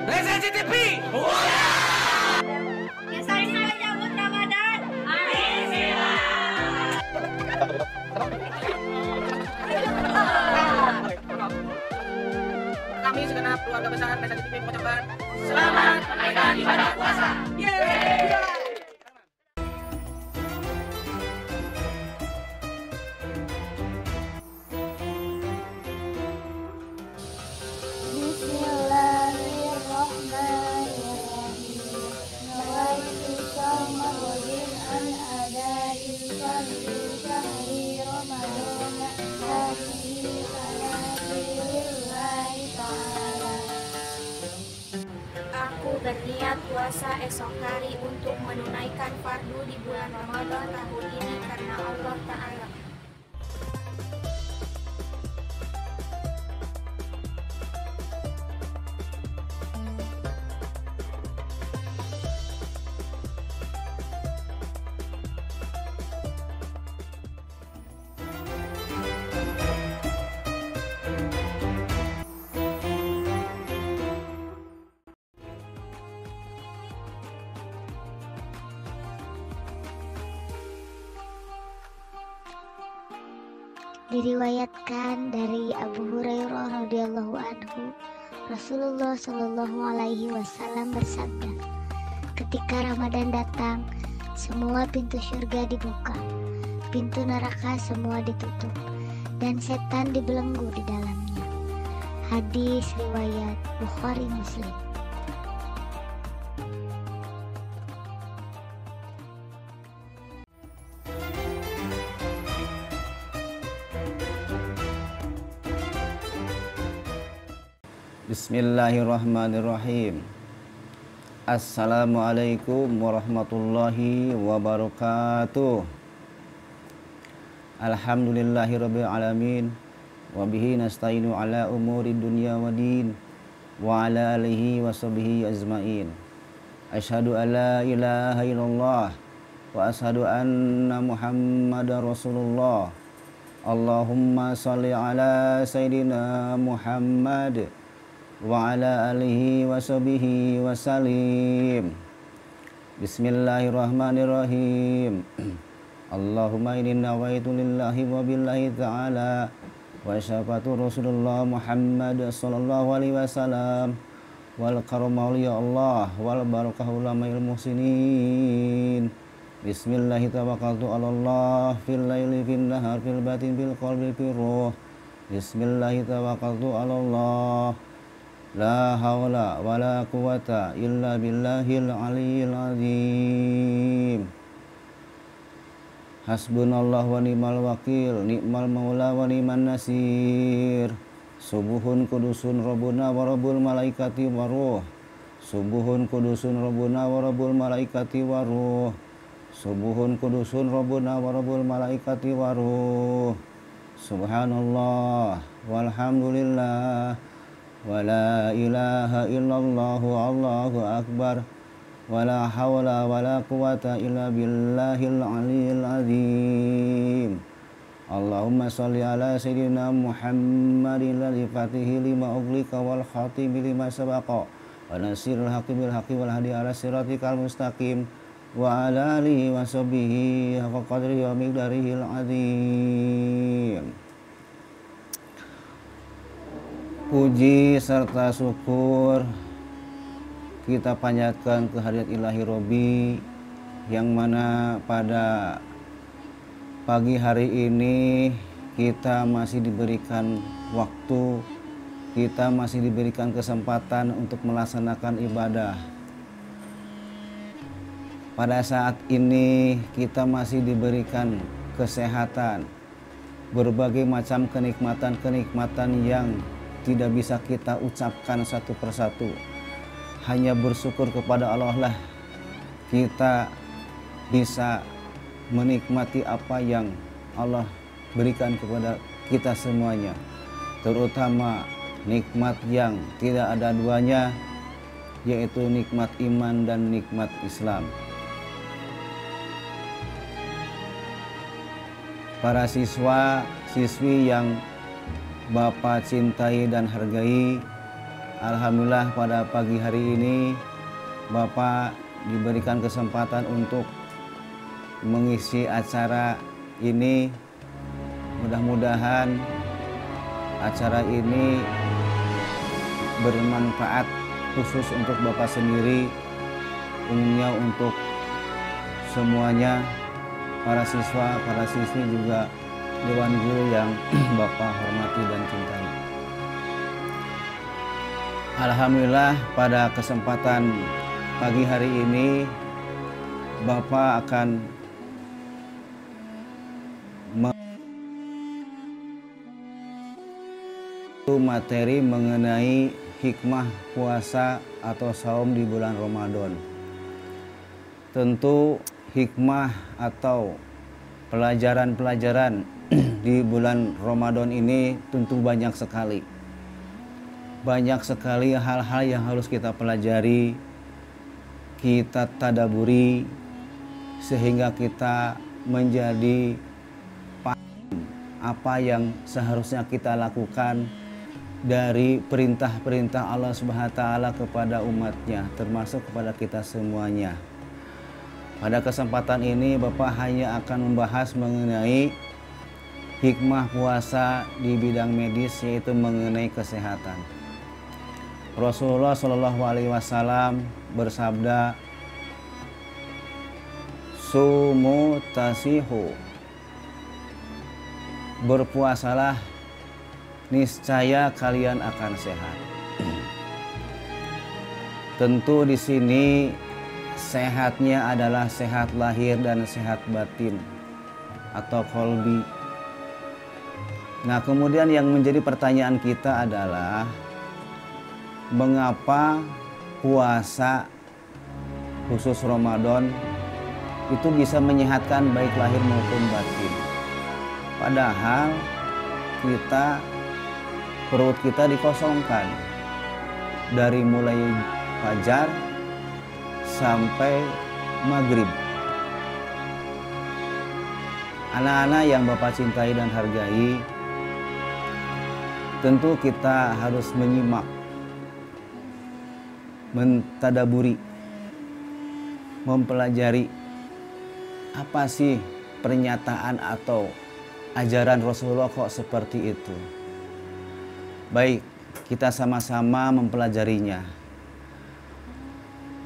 Lesensi TV. Yang menyambut Ramadan. Kami segenap keluarga besar Lesensi TV mengucapkan selamat menunaikan ibadah puasa. Yeay. Aku berniat puasa esok hari untuk menunaikan fardu di bulan Ramadan tahun ini karena Allah Ta'ala. Diriwayatkan dari Abu Hurairah radhiyallahu anhu, Rasulullah Shallallahu alaihi wasallam bersabda, ketika Ramadan datang, semua pintu surga dibuka, pintu neraka semua ditutup, dan setan dibelenggu di dalamnya. Hadis riwayat Bukhari Muslim. Bismillahirrahmanirrahim. Assalamualaikum warahmatullahi wabarakatuh. Alhamdulillahirabbil alamin wa bihi nasta'inu ala umuri dunya waddin wa ala alihi washabihi ajmain. Asyhadu an la ilaha illallah wa asyhadu anna Muhammadar Rasulullah. Allahumma shalli ala sayidina Muhammad wa ala alihi wa sahbihi wa salim. Bismillahirrahmanirrahim. Allahumma inni nawaitu lillahi wa billahi ta'ala wa syafatu Rasulullah Muhammad sallallahu alaihi wasallam wal karamah ya Allah wal barakah ulama'il muhsinin. Bismillahi tawakkaltu 'ala Allah fil laili fin nahar fil batin bil qalbi fil ruh. Bismillahi tawakkaltu 'ala Allah la hawla wa la quwata illa billahil aliyyil azim. Hasbunallah wa ni'mal wakil, ni'mal maula wa ni'man nasir. Subuhun kudusun rabbuna wa rabbul malaikati wa ruh. Subuhun kudusun rabbuna wa rabbul malaikati wa ruh. Subuhun kudusun rabbuna wa rabbul malaikati wa ruh. Subhanallah walhamdulillah wa la ilaha illallah Allahu akbar wa la hawla wa la quwata illa billahil aliyyil azim. Allahumma shalli ala sayyidina Muhammadin ladzi fatihi lima ughliqa wal khatimi lima sabaqa wa nasiril haqqi bil haqqi wal hadi ala siratikal mustaqim wa ala alihi wa sahbihi haqqa qadri wa miqdarihil azim. Puji serta syukur kita panjatkan kehadirat Ilahi Robbi, yang mana pada pagi hari ini kita masih diberikan waktu, kita masih diberikan kesempatan untuk melaksanakan ibadah. Pada saat ini kita masih diberikan kesehatan, berbagai macam kenikmatan-kenikmatan yang tidak bisa kita ucapkan satu persatu. Hanya bersyukur kepada Allah lah kita bisa menikmati apa yang Allah berikan kepada kita semuanya, terutama nikmat yang tidak ada duanya, yaitu nikmat iman dan nikmat Islam. Para siswa, siswi yang Bapak cintai dan hargai, Alhamdulillah pada pagi hari ini Bapak diberikan kesempatan untuk mengisi acara ini. Mudah-mudahan acara ini bermanfaat khusus untuk Bapak sendiri, umumnya untuk semuanya, para siswa, para siswi juga Dewan Guru yang Bapak hormati dan cintai. Alhamdulillah pada kesempatan pagi hari ini Bapak akan materi mengenai hikmah puasa atau saum di bulan Ramadan. Tentu hikmah atau pelajaran-pelajaran di bulan Ramadan ini tentu banyak sekali. Banyak sekali hal-hal yang harus kita pelajari, kita tadaburi, sehingga kita menjadi paham apa yang seharusnya kita lakukan dari perintah-perintah Allah Subhanahu wa Ta'ala kepada umatnya, termasuk kepada kita semuanya. Pada kesempatan ini Bapak hanya akan membahas mengenai hikmah puasa di bidang medis, yaitu mengenai kesehatan. Rasulullah Shallallahu Alaihi Wasallam bersabda, "Sumu tasihu, berpuasalah, niscaya kalian akan sehat." Tentu di sini sehatnya adalah sehat lahir dan sehat batin atau kolbi. Nah, kemudian yang menjadi pertanyaan kita adalah mengapa puasa khusus Ramadan itu bisa menyehatkan baik lahir maupun batin. Padahal perut kita dikosongkan dari mulai fajar sampai maghrib. Anak-anak yang Bapak cintai dan hargai, tentu kita harus menyimak, mentadaburi, mempelajari apa sih pernyataan atau ajaran Rasulullah kok seperti itu. Baik, kita sama-sama mempelajarinya.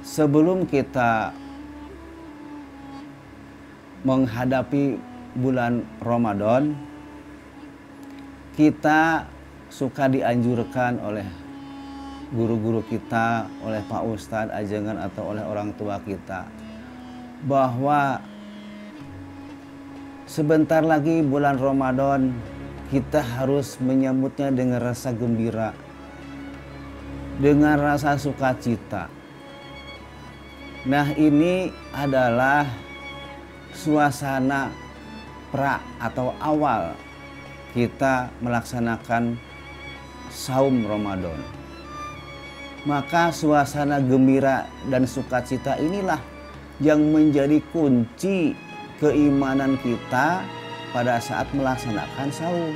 Sebelum kita menghadapi bulan Ramadan, kita suka dianjurkan oleh guru-guru kita, oleh Pak Ustadz Ajengan atau oleh orang tua kita, bahwa sebentar lagi bulan Ramadan, kita harus menyambutnya dengan rasa gembira, dengan rasa sukacita. Nah, ini adalah suasana pra atau awal kita melaksanakan saum Ramadan. Maka suasana gembira dan sukacita inilah yang menjadi kunci keimanan kita pada saat melaksanakan saum.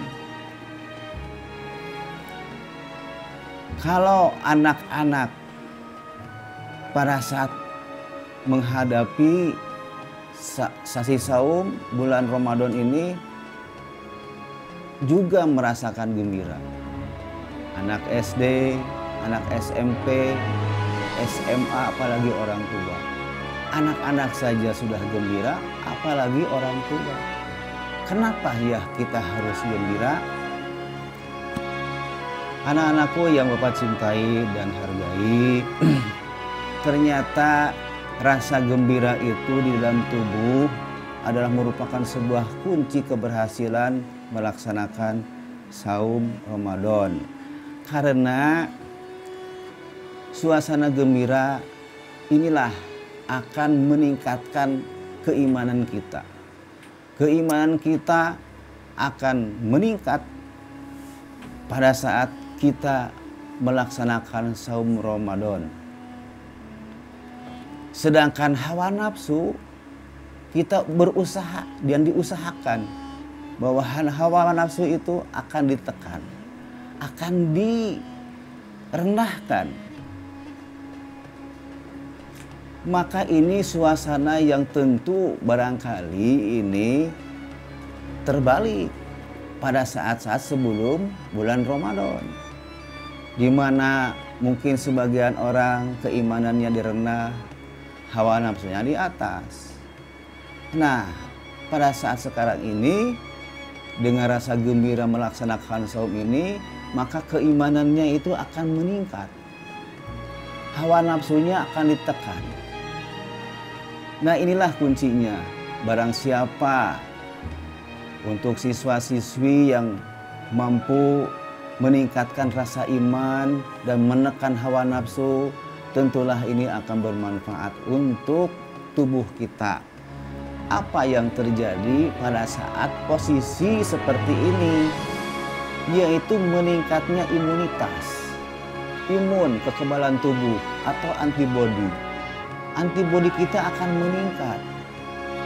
Kalau anak-anak pada saat menghadapi sasi saum bulan Ramadan ini juga merasakan gembira. Anak SD, anak SMP, SMA, apalagi orang tua. Anak-anak saja sudah gembira, apalagi orang tua. Kenapa ya kita harus gembira? Anak-anakku yang Bapak cintai dan hargai, ternyata rasa gembira itu di dalam tubuh adalah merupakan sebuah kunci keberhasilan melaksanakan saum Ramadan. Karena suasana gembira inilah akan meningkatkan keimanan kita. Keimanan kita akan meningkat pada saat kita melaksanakan saum Ramadan. Sedangkan hawa nafsu, kita berusaha dan diusahakan bahwa hawa nafsu itu akan ditekan, akan rendahkan. Maka ini suasana yang tentu barangkali ini terbalik pada saat-saat sebelum bulan Ramadan, di mana mungkin sebagian orang keimanannya direndah, hawa nafsunya di atas. Nah, pada saat sekarang ini dengan rasa gembira melaksanakan saum ini, maka keimanannya itu akan meningkat, hawa nafsunya akan ditekan. Nah, inilah kuncinya. Barang siapa untuk siswa-siswi yang mampu meningkatkan rasa iman dan menekan hawa nafsu, tentulah ini akan bermanfaat untuk tubuh kita. Apa yang terjadi pada saat posisi seperti ini, yaitu meningkatnya imunitas, kekebalan tubuh atau antibodi. Antibodi kita akan meningkat.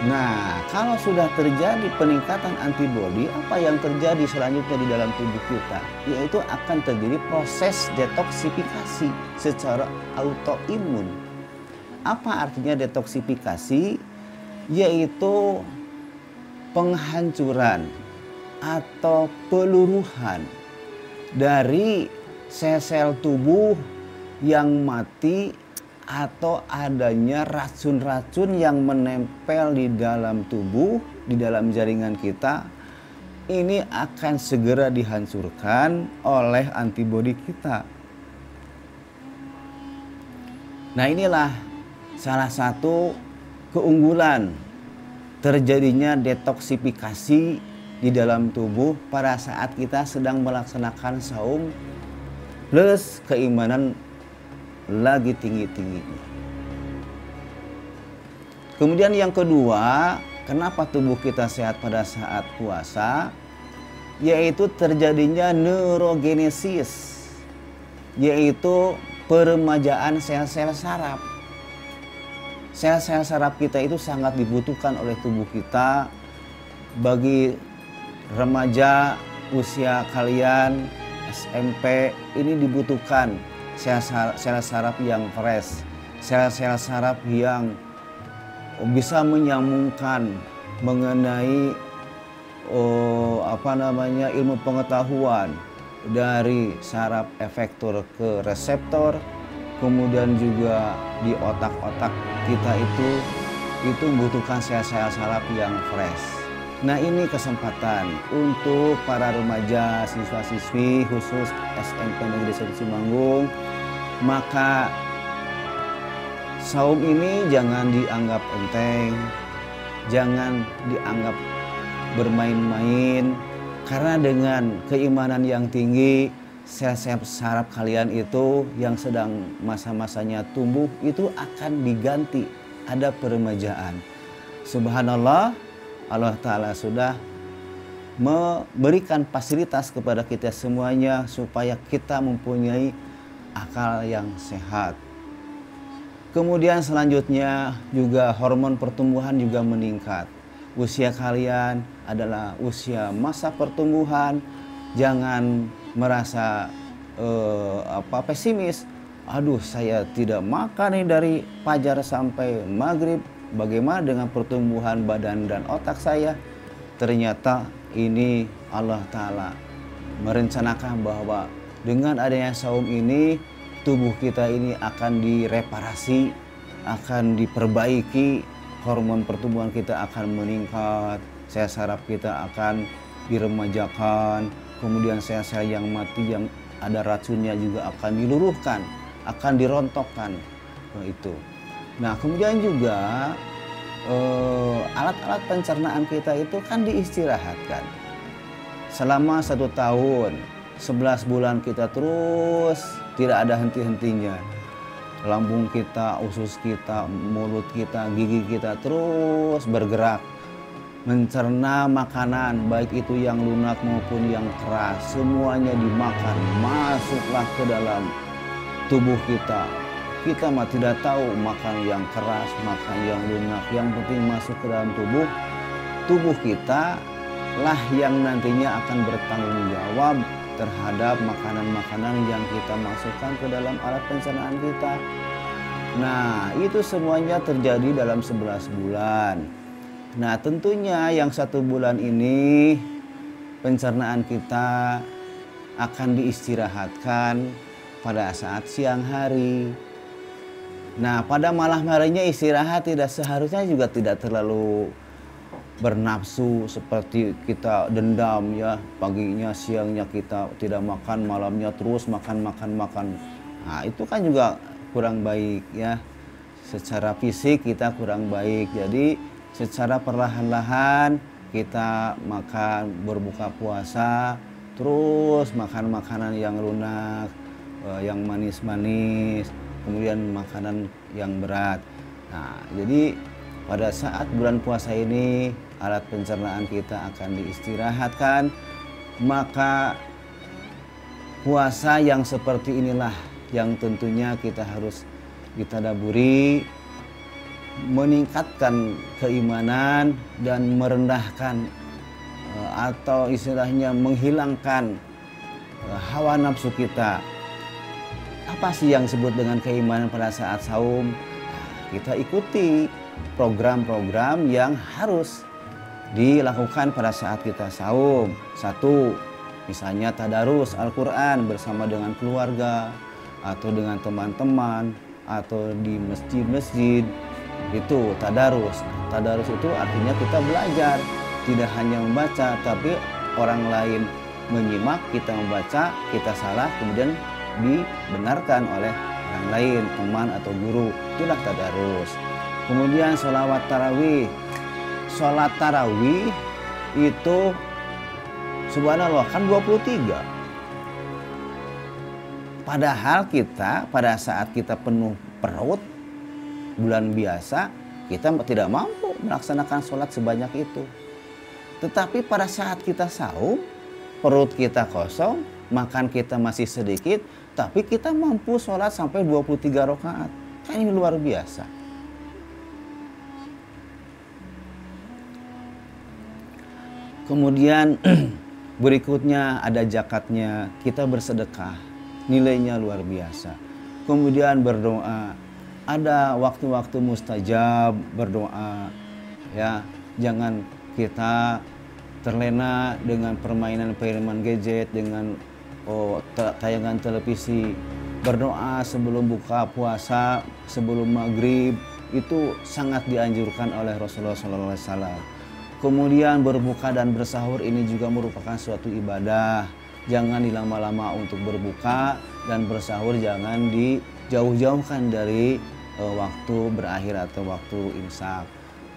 Nah, kalau sudah terjadi peningkatan antibodi, apa yang terjadi selanjutnya di dalam tubuh kita? Yaitu akan terjadi proses detoksifikasi secara autoimun. Apa artinya detoksifikasi? Yaitu penghancuran atau peluruhan dari sel-sel tubuh yang mati atau adanya racun-racun yang menempel di dalam tubuh, di dalam jaringan kita, ini akan segera dihancurkan oleh antibodi kita. Nah, inilah salah satu keunggulan terjadinya detoksifikasi di dalam tubuh pada saat kita sedang melaksanakan saum plus keimanan lagi tinggi-tingginya. Kemudian yang kedua, kenapa tubuh kita sehat pada saat puasa? Yaitu terjadinya neurogenesis, yaitu peremajaan sel-sel saraf. Sel-sel saraf kita itu sangat dibutuhkan oleh tubuh kita. Bagi remaja usia kalian SMP ini dibutuhkan sel saraf yang fresh, sel-sel saraf yang bisa menyambungkan mengenai ilmu pengetahuan dari saraf efektor ke reseptor, kemudian juga di otak-otak kita itu membutuhkan sel-sel saraf yang fresh. Nah, ini kesempatan untuk para remaja, siswa-siswi khusus SMP Negeri 1 Cimanggung. Maka saum ini jangan dianggap enteng, jangan dianggap bermain-main, karena dengan keimanan yang tinggi, sel-sel saraf kalian itu yang sedang masa-masanya tumbuh itu akan diganti, ada peremajaan. Subhanallah, Allah Ta'ala sudah memberikan fasilitas kepada kita semuanya supaya kita mempunyai akal yang sehat. Kemudian selanjutnya juga hormon pertumbuhan juga meningkat. Usia kalian adalah usia masa pertumbuhan. Jangan merasa pesimis. Aduh, saya tidak makan nih dari fajar sampai maghrib. Bagaimana dengan pertumbuhan badan dan otak saya? Ternyata ini Allah Ta'ala merencanakan bahwa dengan adanya saum ini, tubuh kita ini akan direparasi, akan diperbaiki, hormon pertumbuhan kita akan meningkat, sel saraf kita akan diremajakan, kemudian sel-sel yang mati yang ada racunnya juga akan diluruhkan, akan dirontokkan. Itu. Nah, kemudian juga alat-alat pencernaan kita itu kan diistirahatkan. Selama 1 tahun, 11 bulan kita terus tidak ada henti-hentinya. Lambung kita, usus kita, mulut kita, gigi kita terus bergerak. Mencerna makanan, baik itu yang lunak maupun yang keras, semuanya dimakan, masuklah ke dalam tubuh kita. Kita mah tidak tahu makan yang keras, makan yang lunak, yang penting masuk ke dalam tubuh. Tubuh kita lah yang nantinya akan bertanggung jawab terhadap makanan-makanan yang kita masukkan ke dalam alat pencernaan kita. Nah, itu semuanya terjadi dalam 11 bulan. Nah, tentunya yang 1 bulan ini pencernaan kita akan diistirahatkan pada saat siang hari. Nah, pada malam harinya istirahat tidak seharusnya juga tidak terlalu bernafsu seperti kita dendam ya, paginya siangnya kita tidak makan, malamnya terus makan. Nah, itu kan juga kurang baik ya. Secara fisik kita kurang baik. Jadi secara perlahan-lahan kita makan, berbuka puasa, terus makan makanan yang lunak, yang manis-manis, kemudian makanan yang berat. Nah, jadi pada saat bulan puasa ini alat pencernaan kita akan diistirahatkan, maka puasa yang seperti inilah yang tentunya kita harus ditadaburi, meningkatkan keimanan dan merendahkan atau istilahnya menghilangkan hawa nafsu kita. Apa sih yang disebut dengan keimanan pada saat saum? Nah, kita ikuti program-program yang harus dilakukan pada saat kita saum. 1, misalnya tadarus Al-Quran bersama dengan keluarga atau dengan teman-teman atau di masjid-masjid. Itu tadarus. Tadarus itu artinya kita belajar, tidak hanya membaca, tapi orang lain menyimak, kita membaca, kita salah, kemudian dibenarkan oleh orang lain, teman atau guru. Itulah tadarus. Kemudian sholawat tarawih. Sholat tarawih itu subhanallah kan 23. Padahal kita pada saat kita penuh perut bulan biasa kita tidak mampu melaksanakan sholat sebanyak itu. Tetapi pada saat kita saum, perut kita kosong, makan kita masih sedikit, tapi kita mampu sholat sampai 23 rakaat. Kan ini luar biasa. Kemudian berikutnya ada zakatnya, kita bersedekah, nilainya luar biasa. Kemudian berdoa, ada waktu-waktu mustajab berdoa, ya. Jangan kita terlena dengan permainan gadget, dengan tayangan televisi. Berdoa sebelum buka puasa, sebelum maghrib, itu sangat dianjurkan oleh Rasulullah SAW. Kemudian berbuka dan bersahur ini juga merupakan suatu ibadah. Jangan dilama-lama untuk berbuka dan bersahur, jangan dijauh-jauhkan dari waktu berakhir atau waktu imsak.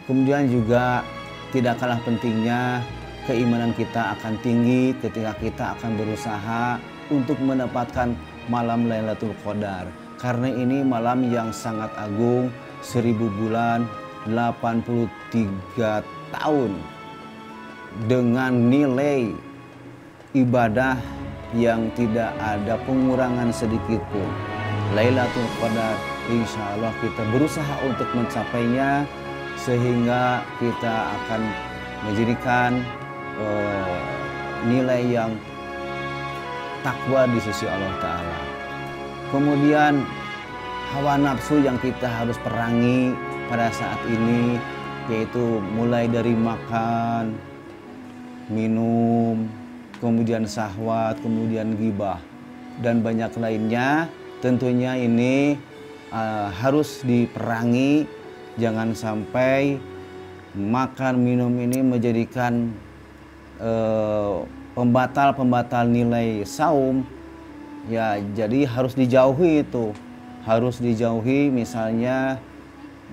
Kemudian juga tidak kalah pentingnya keimanan kita akan tinggi ketika kita akan berusaha untuk mendapatkan malam Lailatul Qadar. Karena ini malam yang sangat agung, 1000 bulan, 83 tahun dengan nilai ibadah yang tidak ada pengurangan sedikit pun. Lailatul Qadar, insya Allah kita berusaha untuk mencapainya sehingga kita akan menjadikan nilai yang takwa di sisi Allah Ta'ala. Kemudian hawa nafsu yang kita harus perangi pada saat ini, yaitu mulai dari makan, minum, kemudian syahwat, kemudian ghibah, dan banyak lainnya. Tentunya ini harus diperangi, jangan sampai makan minum ini menjadikan pembatal nilai saum. Ya, jadi harus dijauhi itu, harus dijauhi. Misalnya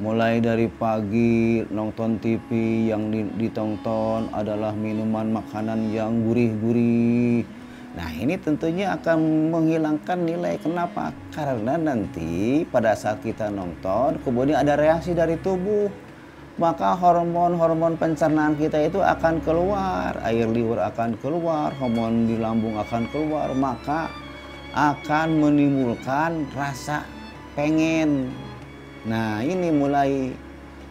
mulai dari pagi nonton TV, yang ditonton adalah minuman makanan yang gurih-gurih. Nah, ini tentunya akan menghilangkan nilai. Kenapa? Karena nanti pada saat kita nonton kemudian ada reaksi dari tubuh, maka hormon-hormon pencernaan kita itu akan keluar, air liur akan keluar, hormon di lambung akan keluar, maka akan menimbulkan rasa pengen. Nah, ini mulai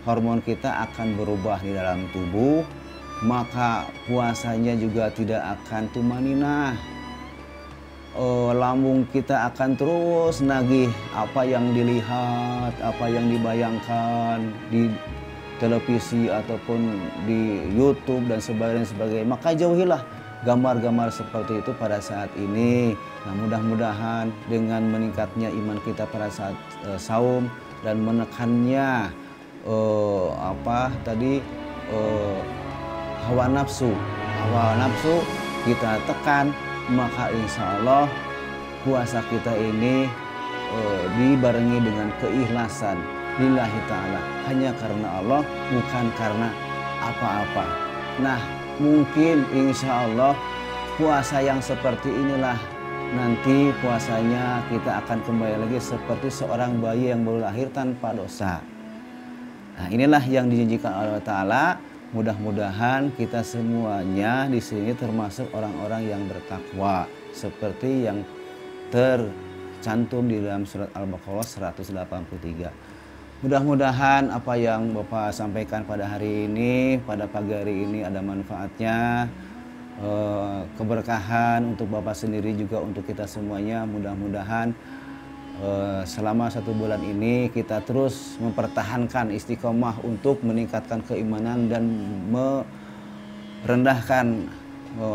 hormon kita akan berubah di dalam tubuh, maka puasanya juga tidak akan tumaninah. lambung kita akan terus nagih apa yang dilihat, apa yang dibayangkan di televisi ataupun di YouTube dan sebagainya. Maka jauhilah gambar-gambar seperti itu pada saat ini. Nah, mudah-mudahan dengan meningkatnya iman kita pada saat saum dan menekannya hawa nafsu kita tekan, maka insya Allah puasa kita ini dibarengi dengan keikhlasan lillahi ta'ala, hanya karena Allah, bukan karena apa-apa. Nah, mungkin insya Allah puasa yang seperti inilah nanti puasanya kita akan kembali lagi seperti seorang bayi yang baru lahir tanpa dosa. Nah, inilah yang dijanjikan Allah Ta'ala. Mudah-mudahan kita semuanya di sini termasuk orang-orang yang bertakwa seperti yang tercantum di dalam surat Al-Baqarah 183. Mudah-mudahan apa yang Bapak sampaikan pada hari ini, pada pagi hari ini ada manfaatnya, keberkahan untuk Bapak sendiri juga untuk kita semuanya. Mudah-mudahan selama 1 bulan ini kita terus mempertahankan istiqomah untuk meningkatkan keimanan dan merendahkan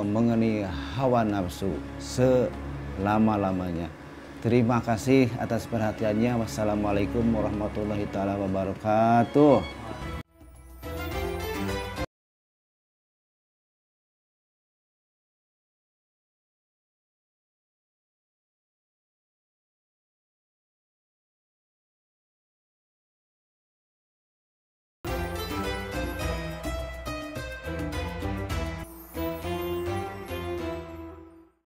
mengenai hawa nafsu selama-lamanya. Terima kasih atas perhatiannya. Wassalamualaikum warahmatullahi taala wabarakatuh.